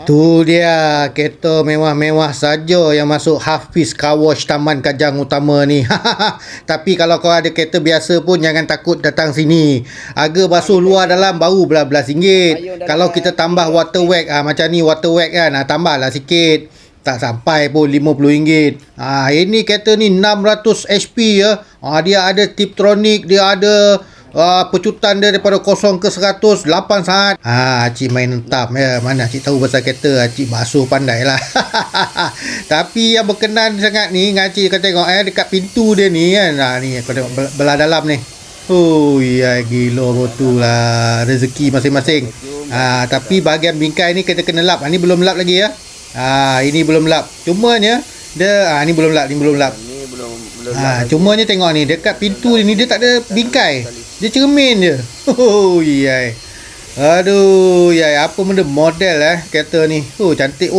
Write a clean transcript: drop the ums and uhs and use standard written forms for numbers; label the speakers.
Speaker 1: Tu dia kereta mewah-mewah saja yang masuk Hafiz Car Wash Taman Kajang Utama ni. Tapi kalau kau ada kereta biasa pun jangan takut datang sini. Harga basuh luar dalam baru belas RM11. Kalau kita tambah water whack macam ni water whack kan, tambahlah sikit. Tak sampai pun RM50. Ini kereta ni 600 HP ya. Dia ada Tiptronic, dia ada pecutan dia daripada 0 ke 100 8 saat. Cik main entap ya. Mana cik tahu pasal kereta, cik basuh pandai lah. Tapi yang berkenan sangat ni cik kau tengok dekat pintu dia ni kan. Ni kau tengok belah dalam ni. Oh ya, gila betul lah, rezeki masing-masing. Tapi bahagian bingkai ni kena lap. Ni belum lap lagi ya. Ini belum lap. Cumanya dia ni belum lap, cumanya tengok ni dekat pintu ni dia tak ada bingkai. Dia cermin je. Oh yai. Aduh, yai, apa benda model kereta ni. Cantik.